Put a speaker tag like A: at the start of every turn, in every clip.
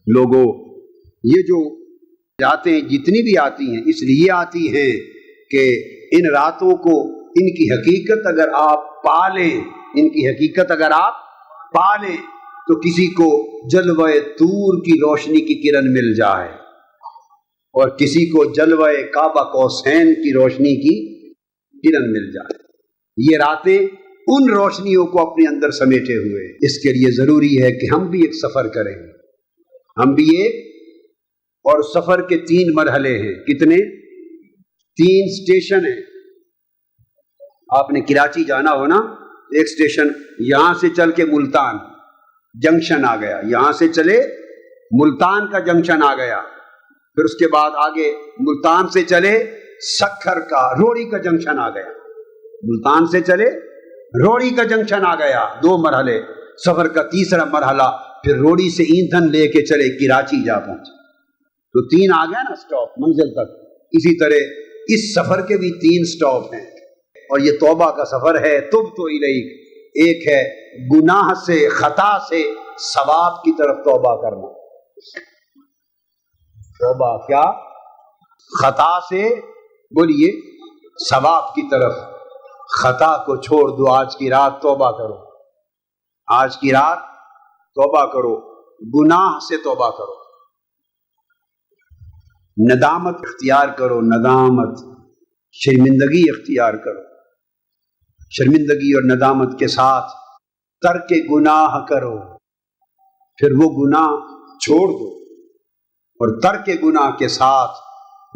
A: لوگوں، یہ جو راتیں جتنی بھی آتی ہیں اس لیے آتی ہیں کہ ان راتوں کو، ان کی حقیقت اگر آپ پالیں، ان کی حقیقت اگر آپ پالیں تو کسی کو جلوہ طور کی روشنی کی کرن مل جائے اور کسی کو جلوہ کعبہ قوسین کی روشنی کی کرن مل جائے۔ یہ راتیں ان روشنیوں کو اپنے اندر سمیٹے ہوئے، اس کے لیے ضروری ہے کہ ہم بھی ایک سفر کریں، ہم بھی ایک، اور سفر کے 3 مرحلے ہیں۔ کتنے؟ 3 اسٹیشن ہیں۔ آپ نے کراچی جانا ہو نا، ایک اسٹیشن یہاں سے چل کے ملتان جنکشن آ گیا، یہاں سے چلے ملتان کا جنکشن آ گیا، پھر اس کے بعد آگے ملتان سے چلے سکھر کا روڑی کا جنکشن آ گیا، ملتان سے چلے روڑی کا جنکشن آ گیا۔ 2 مرحلے سفر کا۔ تیسرا مرحلہ پھر روڑی سے ایندھن لے کے چلے کراچی جا پہنچے، تو 3 آ گیا نا سٹاپ منزل تک۔ اسی طرح اس سفر کے بھی 3 سٹاپ ہیں، اور یہ توبہ کا سفر ہے۔ تب تو الیک، ایک ہے گناہ سے، خطا سے ثواب کی طرف توبہ کرنا۔ توبہ کیا؟ خطا سے، بولیے، ثواب کی طرف۔ خطا کو چھوڑ دو، آج کی رات توبہ کرو، آج کی رات توبہ کرو، گناہ سے توبہ کرو، ندامت اختیار کرو، ندامت، شرمندگی اختیار کرو، شرمندگی اور ندامت کے ساتھ ترک گناہ کرو، پھر وہ گناہ چھوڑ دو، اور ترک گناہ کے ساتھ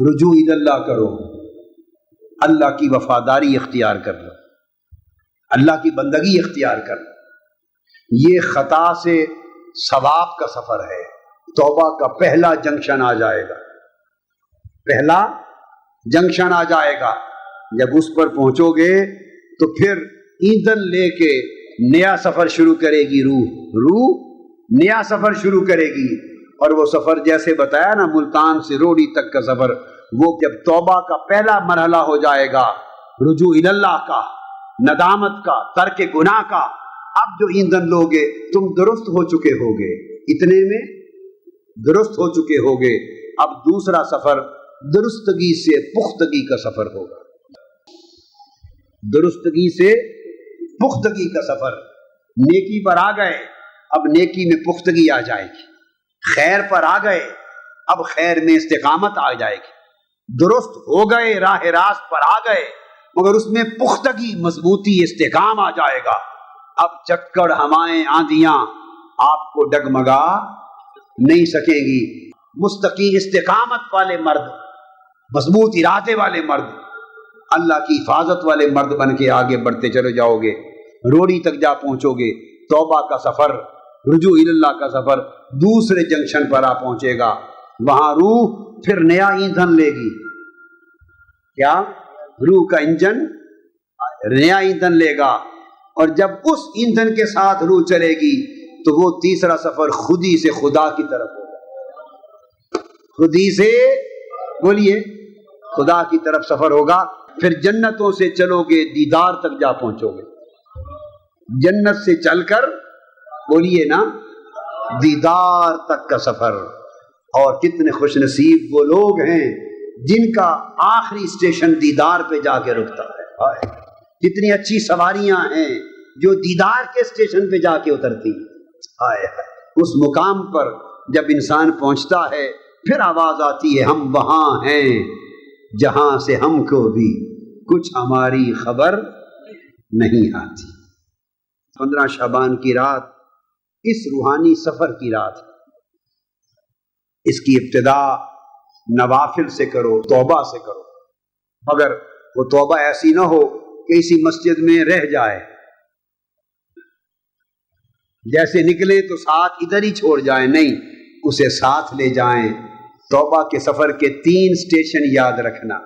A: رجوع اللہ کرو، اللہ کی وفاداری اختیار کر لو، اللہ کی بندگی اختیار کر لو۔ یہ خطا سے ثواب کا سفر ہے۔ توبہ کا پہلا جنکشن آ جائے گا، پہلا جنکشن آ جائے گا۔ جب اس پر پہنچو گے تو پھر ایندھن لے کے نیا سفر شروع کرے گی روح نیا سفر شروع کرے گی۔ اور وہ سفر جیسے بتایا نا، ملتان سے روڑی تک کا سفر، وہ جب توبہ کا پہلا مرحلہ ہو جائے گا، رجوع اللہ کا، ندامت کا، ترک گناہ کا، اب جو ایندھن لوگے تم درست ہو چکے ہوگے، اتنے میں درست ہو چکے ہوگے۔ اب دوسرا سفر درستگی سے پختگی کا سفر ہوگا، درستگی سے پختگی کا سفر۔ نیکی پر آ گئے، اب نیکی میں پختگی آ جائے گی، خیر پر آ گئے، اب خیر میں استقامت آ جائے گی، درست ہو گئے، راہ راست پر آ گئے، مگر اس میں پختگی، مضبوطی، استحکام آ جائے گا۔ اب چکر، ہوائیں، آندیاں آپ کو ڈگمگا نہیں سکیں گی۔ مستقیم استقامت والے مرد، مضبوط ارادے والے مرد، اللہ کی حفاظت والے مرد بن کے آگے بڑھتے چلے جاؤ گے، روڑی تک جا پہنچو گے۔ توبہ کا سفر، رجوع اللہ کا سفر دوسرے جنکشن پر آ پہنچے گا، وہاں روح پھر نیا ایندھن لے گی۔ کیا؟ روح کا انجن نیا ایندھن لے گا، اور جب اس ایندھن کے ساتھ روح چلے گی تو وہ تیسرا سفر خودی سے خدا کی طرف ہوگا، خودی سے، بولیے، خدا کی طرف سفر ہوگا۔ پھر جنتوں سے چلو گے، دیدار تک جا پہنچو گے، جنت سے چل کر، بولیے نا، دیدار تک کا سفر۔ اور کتنے خوش نصیب وہ لوگ ہیں جن کا آخری اسٹیشن دیدار پہ جا کے رکتا ہے۔ کتنی اچھی سواریاں ہیں جو دیدار کے اسٹیشن پہ جا کے اترتی ہیں۔ اس مقام پر جب انسان پہنچتا ہے پھر آواز آتی ہے، ہم وہاں ہیں جہاں سے ہم کو بھی کچھ ہماری خبر نہیں آتی۔ 15 شعبان کی رات اس روحانی سفر کی رات ہے۔ اس کی ابتدا نوافل سے کرو، توبہ سے کرو، مگر وہ توبہ ایسی نہ ہو کہ اسی مسجد میں رہ جائے، جیسے نکلے تو ساتھ ادھر ہی چھوڑ جائیں، نہیں، اسے ساتھ لے جائیں۔ توبہ کے سفر کے 3 اسٹیشن یاد رکھنا۔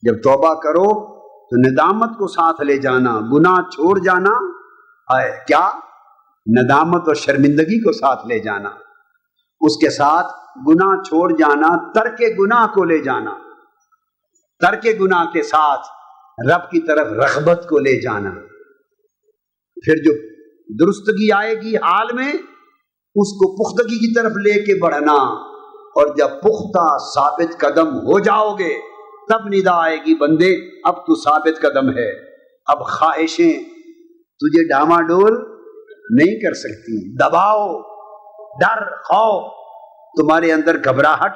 A: جب توبہ کرو تو ندامت کو ساتھ لے جانا، گناہ چھوڑ جانا، کیا؟ ندامت اور شرمندگی کو ساتھ لے جانا، اس کے ساتھ گناہ چھوڑ جانا، ترک گناہ کو لے جانا، ترک گناہ کے ساتھ رب کی طرف رغبت کو لے جانا۔ پھر جو درستگی آئے گی حال میں، اس کو پختگی کی طرف لے کے بڑھنا، اور جب پختہ ثابت قدم ہو جاؤ گے تب ندا آئے گی بندے اب تو ثابت قدم ہے، اب خواہشیں تجھے ڈاما ڈول نہیں کر سکتی، دباؤ، ڈر، خوف تمہارے اندر گھبراہٹ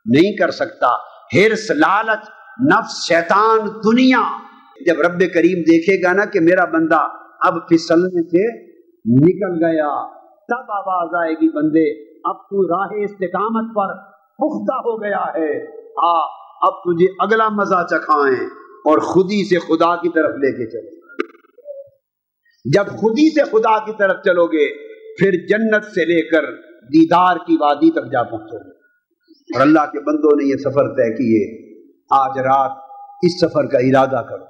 A: نہیں کر سکتا، حرص، لالچ، نفس، شیطان، دنیا۔ جب رب کریم دیکھے گا نا کہ میرا بندہ اب پھسلنے سے نکل گیا، تب آواز آئے گی بندے اب تو راہ استقامت پر پختہ ہو گیا ہے، اب تجھے اگلا مزہ چکھائیں اور خودی سے خدا کی طرف لے کے چلیں۔ جب خودی سے خدا کی طرف چلو گے پھر جنت سے لے کر دیدار کی وادی تک جا پہنچو گے۔ اور اللہ کے بندوں نے یہ سفر طے کیے، آج رات اس سفر کا ارادہ کرو۔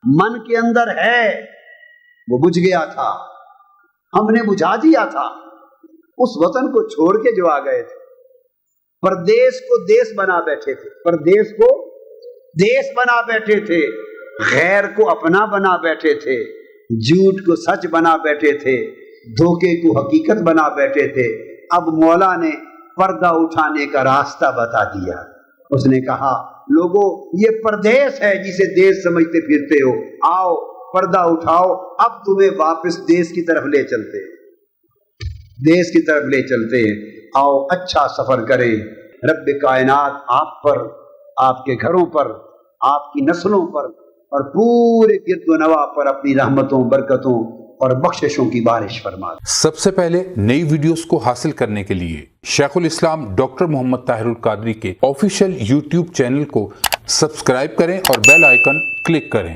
A: من کے اندر ہے، وہ بجھ گیا تھا، ہم نے بجھا دیا تھا، اس وطن کو چھوڑ کے جو آ گئے تھے، پردیس کو دیس بنا بیٹھے تھے، پردیس کو دیس بنا بیٹھے تھے، غیر کو اپنا بنا بیٹھے تھے، جھوٹ کو سچ بنا بیٹھے تھے، دھوکے کو حقیقت بنا بیٹھے تھے۔ اب مولا نے پردہ اٹھانے کا راستہ بتا دیا، اس نے کہا لوگوں یہ پردیس ہے جسے دیس سمجھتے پھرتے ہو، آؤ پردہ اٹھاؤ، اب تمہیں واپس دیس کی طرف لے چلتے ہیں، دیس کی طرف لے چلتے ہیں، آؤ اچھا سفر کریں۔ رب کائنات آپ پر، آپ کے گھروں پر، آپ کی نسلوں پر اور پورے گرد و نواح پر اپنی رحمتوں، برکتوں اور بخششوں کی بارش فرما دے۔
B: سب سے پہلے نئی ویڈیوز کو حاصل کرنے کے لیے شیخ الاسلام ڈاکٹر محمد طاہر القادری کے آفیشیل یوٹیوب چینل کو سبسکرائب کریں اور بیل آئیکن کلک کریں۔